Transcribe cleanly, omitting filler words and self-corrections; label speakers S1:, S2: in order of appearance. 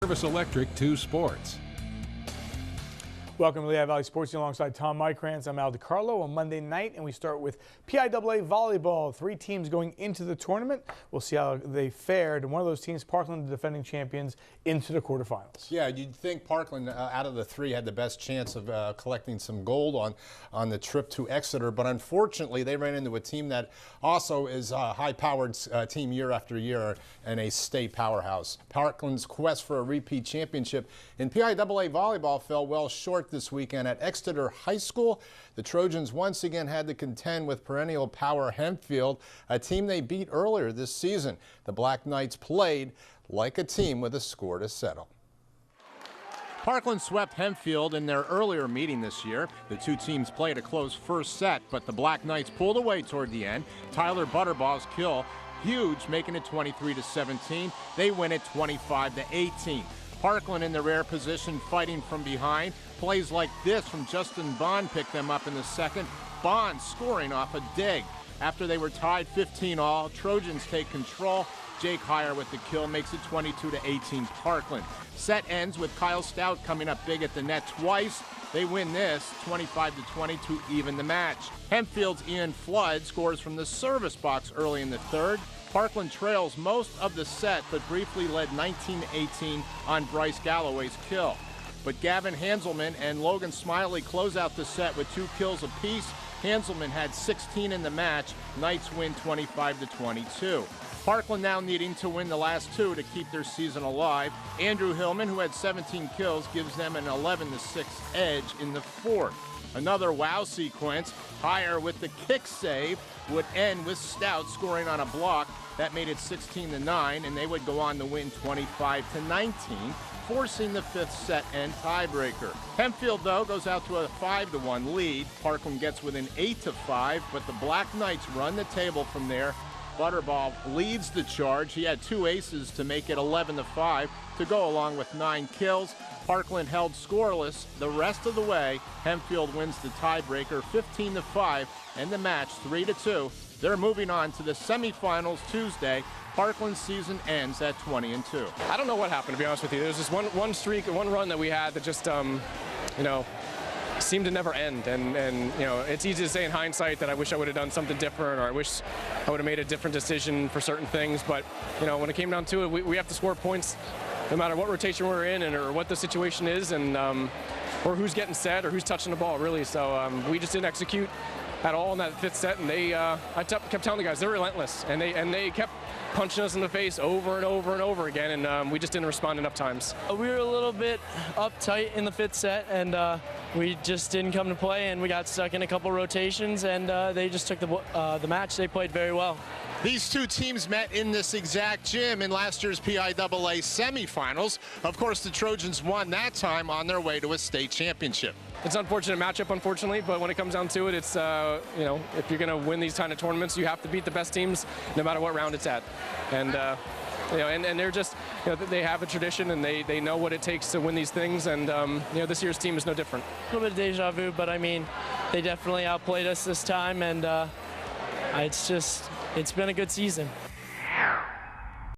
S1: Service Electric 2 Sports.
S2: Welcome to Lehigh Valley Sports alongside Tom Mykrantz. I'm Al DiCarlo on Monday night, and we start with PIAA Volleyball. 3 teams going into the tournament. We'll see how they fared. And one of those teams, Parkland, the defending champions, into the quarterfinals.
S3: Yeah, you'd think Parkland, out of the 3, had the best chance of collecting some gold on the trip to Exeter. But unfortunately, they ran into a team that also is a high-powered team year after year and a state powerhouse. Parkland's quest for a repeat championship in PIAA Volleyball fell well short this weekend at Exeter High School. The Trojans once again had to contend with perennial power Hempfield, a team they beat earlier this season. The Black Knights played like a team with a score to settle. Parkland swept Hempfield in their earlier meeting this year. The 2 teams played a close first set, but the Black Knights pulled away toward the end. Tyler Butterball's kill, huge, making it 23-17. They win it 25-18. Parkland in the rare position, fighting from behind. Plays like this from Justin Bond picked them up in the second. Bond scoring off a dig. After they were tied 15-all, Trojans take control. Jake Heyer with the kill makes it 22-18 Parkland. Set ends with Kyle Stout coming up big at the net twice. They win this 25-20 to even the match. Hempfield's Ian Flood scores from the service box early in the third. Parkland trails most of the set, but briefly led 19-18 on Bryce Galloway's kill. But Gavin Hanselman and Logan Smiley close out the set with 2 kills apiece. Hanselman had 16 in the match. Knights win 25-22. Parkland now needing to win the last 2 to keep their season alive. Andrew Hillman, who had 17 kills, gives them an 11-6 edge in the fourth. Another wow sequence. Heyer with the kick save would end with Stout scoring on a block. That made it 16-9, and they would go on to win 25-19, forcing the 5th set and tiebreaker. Hempfield, though, goes out to a 5-1 lead. Parkland gets within 8-5, but the Black Knights run the table from there. Butterball leads the charge. He had 2 aces to make it 11-5 to go along with 9 kills. Parkland held scoreless the rest of the way. Hempfield wins the tiebreaker 15-5 and the match 3-2. They're moving on to the semifinals Tuesday. Parkland's season ends at 20-2.
S4: I don't know what happened, to be honest with you. There's just one streak, one run that we had that just, seemed to never end. And it's easy to say in hindsight that I wish I would have done something different, or I wish I would have made a different decision for certain things. But, when it came down to it, we have to score points no matter what rotation we're in or what the situation is, and or who's getting set or who's touching the ball, really. So we just didn't execute at all in that 5th set, and I kept telling the guys they're relentless, and they kept punching us in the face over and over and over again, and we just didn't respond enough times.
S5: We were a little bit uptight in the 5th set, and we just didn't come to play, and we got stuck in a couple rotations, and they just took the match. They played very well.
S3: These 2 teams met in this exact gym in last year's PIAA semifinals. Of course, the Trojans won that time on their way to a state championship.
S4: It's an unfortunate matchup, unfortunately, but when it comes down to it, it's, if you're going to win these kind of tournaments, you have to beat the best teams no matter what round it's at. And, and they're just, they have a tradition, and they know what it takes to win these things, and, this year's team is no different.
S5: A little bit of deja vu, but I mean, they definitely outplayed us this time, and it's been a good season.